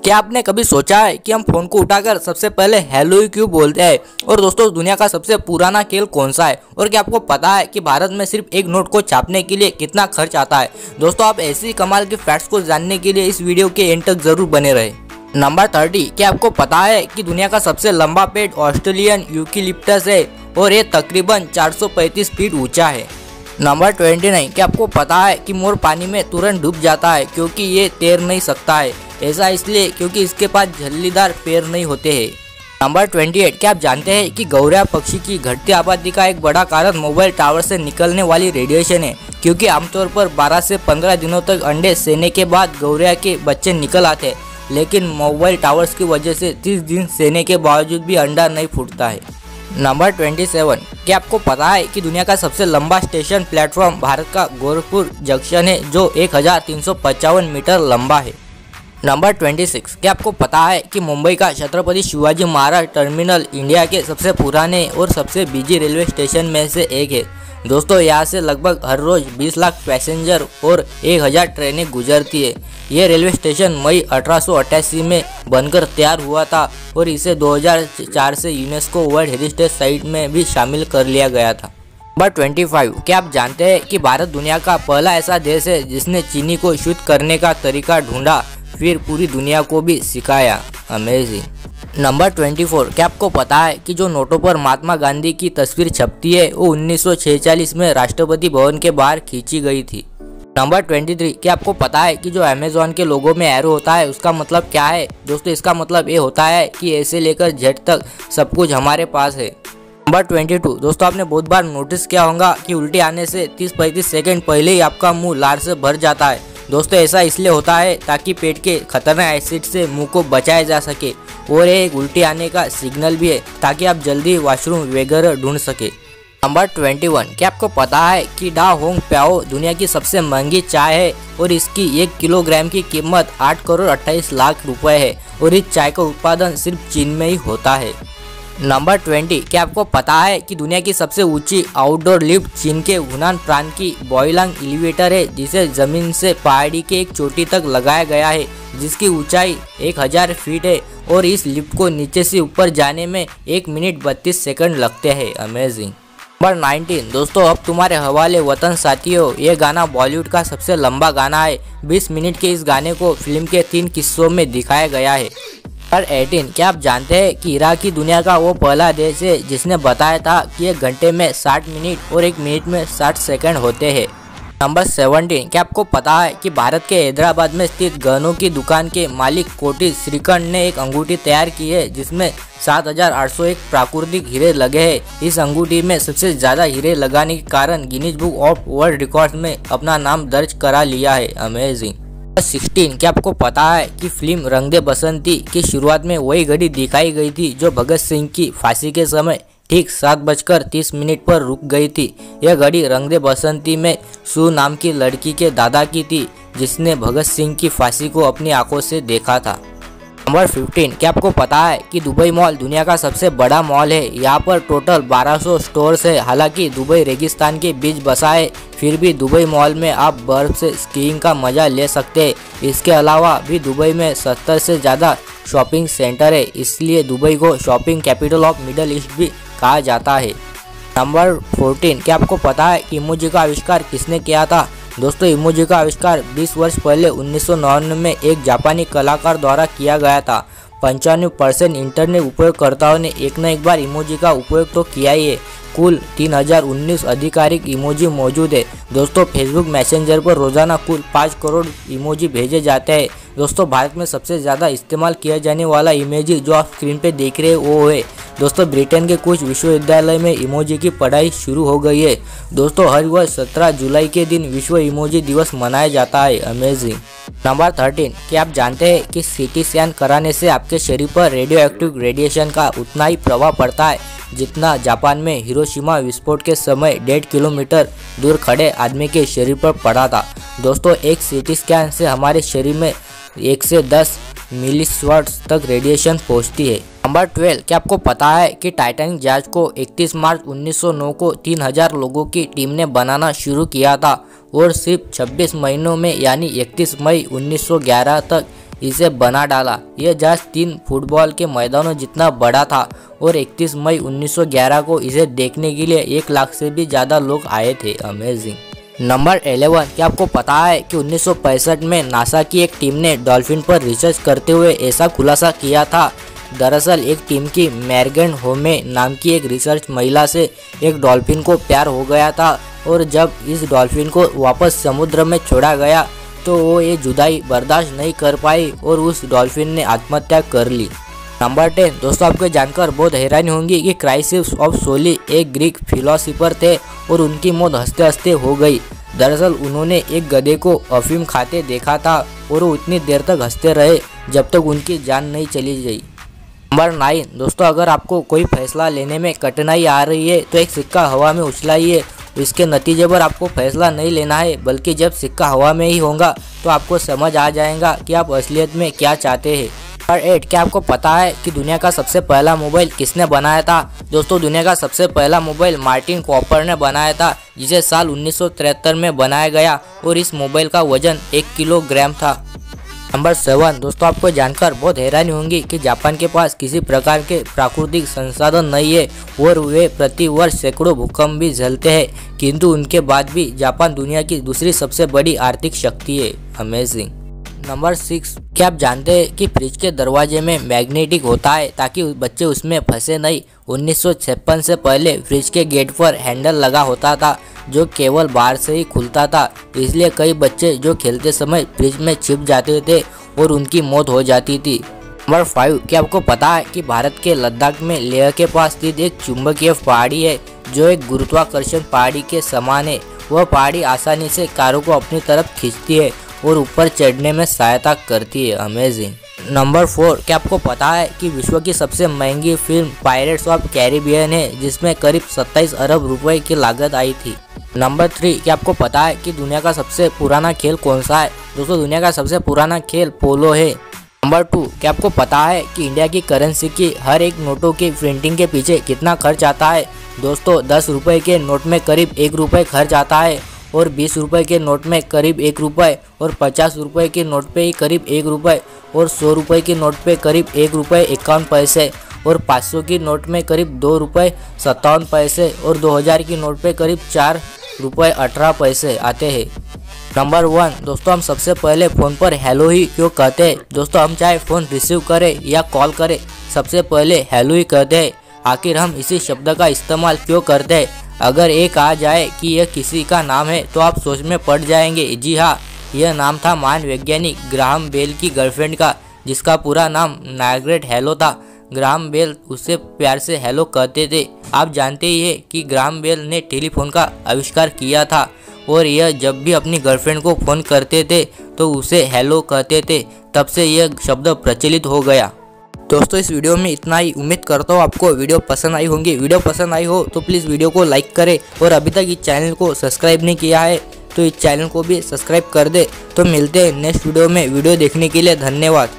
क्या आपने कभी सोचा है कि हम फोन को उठाकर सबसे पहले हेलो ही क्यों बोलते हैं? और दोस्तों, दुनिया का सबसे पुराना खेल कौन सा है? और क्या आपको पता है कि भारत में सिर्फ एक नोट को छापने के लिए कितना खर्च आता है? दोस्तों, आप ऐसी कमाल के फैक्ट्स को जानने के लिए इस वीडियो के एंड तक जरूर बने रहे। नंबर 30, क्या आपको पता है कि दुनिया का सबसे लंबा पेड़ ऑस्ट्रेलियन यूकेलिप्टस है और ये तकरीबन 435 फीट ऊंचा है। नंबर 29, क्या आपको पता है कि मोर पानी में तुरंत डूब जाता है क्योंकि ये तैर नहीं सकता है? ऐसा इसलिए क्योंकि इसके पास झल्लीदार पैर नहीं होते हैं। नंबर 28, क्या आप जानते हैं कि गौरैया पक्षी की घटती आबादी का एक बड़ा कारण मोबाइल टावर से निकलने वाली रेडिएशन है? क्योंकि आमतौर पर 12 से 15 दिनों तक अंडे सेने के बाद गौरैया के बच्चे निकल आते हैं, लेकिन मोबाइल टावर्स की वजह से 30 दिन सेने के बावजूद भी अंडा नहीं फूटता है। नंबर 27, क्या आपको पता है कि दुनिया का सबसे लंबा स्टेशन प्लेटफॉर्म भारत का गोरखपुर जंक्शन है जो 1355 मीटर लंबा है। नंबर 26, क्या आपको पता है कि मुंबई का छत्रपति शिवाजी महाराज टर्मिनल इंडिया के सबसे पुराने और सबसे बिजी रेलवे स्टेशन में से एक है? दोस्तों, यहाँ से लगभग हर रोज 20 लाख पैसेंजर और 1000 ट्रेनें गुजरती है। ये रेलवे स्टेशन मई 1888 में बनकर तैयार हुआ था और इसे 2004 से यूनेस्को वर्ल्ड हेरिटेज साइट में भी शामिल कर लिया गया था। नंबर 25, क्या आप जानते हैं कि भारत दुनिया का पहला ऐसा देश है जिसने चीनी को शुद्ध करने का तरीका ढूंढा, फिर पूरी दुनिया को भी सिखाया? अमेजिंग। नंबर 24, क्या आपको पता है कि जो नोटों पर महात्मा गांधी की तस्वीर छपती है वो 1946 में राष्ट्रपति भवन के बाहर खींची गई थी? नंबर 23, क्या आपको पता है कि जो अमेज़न के लोगों में एरो होता है उसका मतलब क्या है? दोस्तों, इसका मतलब ये होता है कि ए से लेकर जेड तक सब कुछ हमारे पास है। नंबर 22, दोस्तों, आपने बहुत बार नोटिस किया होगा कि उल्टी आने से 30-35 सेकंड पहले ही आपका मुंह लार से भर जाता है। दोस्तों, ऐसा इसलिए होता है ताकि पेट के खतरनाक एसिड से मुंह को बचाया जा सके, और एक उल्टी आने का सिग्नल भी है ताकि आप जल्दी वॉशरूम वगैरह ढूंढ सके। नंबर 21, क्या आपको पता है कि डा होंग प्याओ दुनिया की सबसे महंगी चाय है और इसकी 1 किलोग्राम की कीमत 8 करोड़ 28 लाख रुपए है और इस चाय का उत्पादन सिर्फ चीन में ही होता है। नंबर 20, क्या आपको पता है कि दुनिया की सबसे ऊंची आउटडोर लिफ्ट चीन के हुनान प्रांत की बॉयलांग एलिवेटर है, जिसे जमीन से पहाड़ी के एक चोटी तक लगाया गया है जिसकी ऊंचाई 1000 फीट है और इस लिफ्ट को नीचे से ऊपर जाने में 1 मिनट 32 सेकंड लगते हैं। अमेजिंग। नंबर 19, दोस्तों, अब तुम्हारे हवाले वतन साथियों, ये गाना बॉलीवुड का सबसे लंबा गाना है। 20 मिनट के इस गाने को फिल्म के 3 किस्सों में दिखाया गया है। नंबर 18, क्या आप जानते हैं कि इराक ही दुनिया का वो पहला देश है जिसने बताया था कि 1 घंटे में 60 मिनट और 1 मिनट में 60 सेकंड होते हैं? नंबर 17, क्या आपको पता है कि भारत के हैदराबाद में स्थित गहनों की दुकान के मालिक कोटी श्रीखंड ने एक अंगूठी तैयार की है जिसमें 7801 प्राकृतिक हीरे लगे हैं। इस अंगूठी में सबसे ज्यादा हीरे लगाने के कारण Guinness book of world records में अपना नाम दर्ज करा लिया है। अमेजिंग। 16, क्या आपको पता है कि फिल्म रंग दे बसंती की शुरुआत में वही घड़ी दिखाई गई थी जो भगत सिंह की फांसी के समय ठीक 7:30 पर रुक गई थी? यह घड़ी रंग दे बसंती में सू नाम की लड़की के दादा की थी जिसने भगत सिंह की फांसी को अपनी आंखों से देखा था। नंबर 15, क्या आपको पता है कि दुबई मॉल दुनिया का सबसे बड़ा मॉल है? यहाँ पर टोटल 1200 स्टोर्स है। हालांकि दुबई रेगिस्तान के बीच बसा है, फिर भी दुबई मॉल में आप बर्फ से स्कीइंग का मजा ले सकते हैं। इसके अलावा भी दुबई में 70 से ज़्यादा शॉपिंग सेंटर है, इसलिए दुबई को shopping capital of middle east भी कहा जाता है। नंबर 14, क्या आपको पता है कि इमोजी का आविष्कार किसने किया था? दोस्तों, इमोजी का आविष्कार 20 वर्ष पहले 1999 में एक जापानी कलाकार द्वारा किया गया था। 95% इंटरनेट उपयोगकर्ताओं ने एक न एक बार इमोजी का उपयोग तो किया ही है। कुल 3019 आधिकारिक इमोजी मौजूद है। दोस्तों, फेसबुक मैसेंजर पर रोजाना कुल 5 करोड़ इमोजी भेजे जाते हैं। दोस्तों, भारत में सबसे ज़्यादा इस्तेमाल किया जाने वाला इमोजी जो आप स्क्रीन पे देख रहे हैं वो है। दोस्तों, ब्रिटेन के कुछ विश्वविद्यालय में इमोजी की पढ़ाई शुरू हो गई है। दोस्तों, हर वर्ष 17 जुलाई के दिन विश्व इमोजी दिवस मनाया जाता है। अमेजिंग। नंबर 13, क्या आप जानते हैं कि सीटी स्कैन कराने से आपके शरीर पर रेडियो एक्टिव रेडिएशन का उतना ही प्रभाव पड़ता है जितना जापान में हिरोशिमा विस्फोट के समय 1.5 किलोमीटर दूर खड़े आदमी के शरीर पर पड़ा था? दोस्तों, एक सीटी स्कैन से हमारे शरीर में 1 से 10 मिलीवाट्स तक रेडिएशन पहुंचती है। नंबर 12, क्या आपको पता है कि टाइटैनिक जहाज को 31 मार्च 1909 को 3000 लोगों की टीम ने बनाना शुरू किया था और सिर्फ 26 महीनों में यानी 31 मई 1911 तक इसे बना डाला। यह जहाज 3 फुटबॉल के मैदानों जितना बड़ा था और 31 मई 1911 को इसे देखने के लिए 1 लाख से भी ज़्यादा लोग आए थे। अमेजिंग। नंबर 11, क्या आपको पता है कि 1965 में नासा की एक टीम ने डॉल्फिन पर रिसर्च करते हुए ऐसा खुलासा किया था। दरअसल एक टीम की मैरगन होमे नाम की एक रिसर्च महिला से एक डॉल्फिन को प्यार हो गया था और जब इस डॉल्फिन को वापस समुद्र में छोड़ा गया तो वो ये जुदाई बर्दाश्त नहीं कर पाई और उस डॉल्फिन ने आत्महत्या कर ली। नंबर 10, दोस्तों आपको जानकर बहुत हैरानी होंगी कि क्राइसिस ऑफ सोली एक ग्रीक फिलोसोफर थे और उनकी मौत हंसते हंसते हो गई। दरअसल उन्होंने एक गधे को अफीम खाते देखा था और वो इतनी देर तक हंसते रहे जब तक उनकी जान नहीं चली गई। नंबर 9, दोस्तों अगर आपको कोई फैसला लेने में कठिनाई आ रही है तो एक सिक्का हवा में उछलाइए। इसके नतीजे पर आपको फैसला नहीं लेना है, बल्कि जब सिक्का हवा में ही होगा तो आपको समझ आ जाएगा कि आप असलियत में क्या चाहते हैं। नंबर 8, क्या आपको पता है कि दुनिया का सबसे पहला मोबाइल किसने बनाया था? दोस्तों दुनिया का सबसे पहला मोबाइल मार्टिन कॉपर ने बनाया था, जिसे साल 1973 में बनाया गया और इस मोबाइल का वजन 1 किलोग्राम था। नंबर 7, दोस्तों आपको जानकर बहुत हैरानी होंगी कि जापान के पास किसी प्रकार के प्राकृतिक संसाधन नहीं है और वे प्रति वर्ष सैकड़ों भूकंप भी झेलते हैं, किंतु उनके बाद भी जापान दुनिया की दूसरी सबसे बड़ी आर्थिक शक्ति है। अमेजिंग। नंबर 6, क्या आप जानते हैं कि फ्रिज के दरवाजे में मैग्नेटिक होता है ताकि बच्चे उसमें फंसे नहीं। 1956 से पहले फ्रिज के गेट पर हैंडल लगा होता था जो केवल बाहर से ही खुलता था, इसलिए कई बच्चे जो खेलते समय फ्रिज में छिप जाते थे और उनकी मौत हो जाती थी। नंबर 5, क्या आपको पता है कि भारत के लद्दाख में लेह के पास स्थित एक चुंबकीय पहाड़ी है जो एक गुरुत्वाकर्षण पहाड़ी के समान है। वह पहाड़ी आसानी से कारों को अपनी तरफ खींचती है और ऊपर चढ़ने में सहायता करती है। अमेजिंग। नंबर 4, क्या आपको पता है कि विश्व की सबसे महंगी फिल्म पायरेट्स ऑफ कैरिबियन है, जिसमें करीब 27 अरब रुपए की लागत आई थी। नंबर 3, क्या आपको पता है कि दुनिया का सबसे पुराना खेल कौन सा है? दोस्तों दुनिया का सबसे पुराना खेल पोलो है। नंबर 2, क्या आपको पता है कि इंडिया की करेंसी की हर एक नोटों की प्रिंटिंग के पीछे कितना खर्च आता है? दोस्तों 10 रुपए के नोट में करीब 1 रुपये खर्च आता है और 20 रुपए के नोट में करीब 1 रुपये और 50 रुपए के नोट पे ही करीब 1 रुपये और 100 रुपए के नोट पे करीब 1 रुपये 51 पैसे और 500 की नोट में करीब 2 रुपये 57 पैसे और 2000 की नोट पे करीब 4 रुपये 18 पैसे आते हैं। नंबर 1, दोस्तों हम सबसे पहले फ़ोन पर हेलो ही क्यों कहते हैं? दोस्तों हम चाहे फ़ोन रिसीव करें या कॉल करें, सबसे पहले हेलो ही कहते हैं। आखिर हम इसी शब्द का इस्तेमाल क्यों करते हैं? अगर ये कहा जाए कि यह किसी का नाम है तो आप सोच में पड़ जाएंगे। जी हाँ, यह नाम था महान वैज्ञानिक ग्राहम बेल की गर्लफ्रेंड का, जिसका पूरा नाम मार्गरेट हेलो था। ग्राहम बेल उसे प्यार से हेलो कहते थे। आप जानते ही हैं कि ग्राहम बेल ने टेलीफोन का आविष्कार किया था और यह जब भी अपनी गर्लफ्रेंड को फ़ोन करते थे तो उसे हेलो कहते थे, तब से यह शब्द प्रचलित हो गया। दोस्तों इस वीडियो में इतना ही। उम्मीद करता हूँ आपको वीडियो पसंद आई होंगी। वीडियो पसंद आई हो तो प्लीज़ वीडियो को लाइक करें और अभी तक इस चैनल को सब्सक्राइब नहीं किया है तो इस चैनल को भी सब्सक्राइब कर दे। तो मिलते हैं नेक्स्ट वीडियो में। वीडियो देखने के लिए धन्यवाद।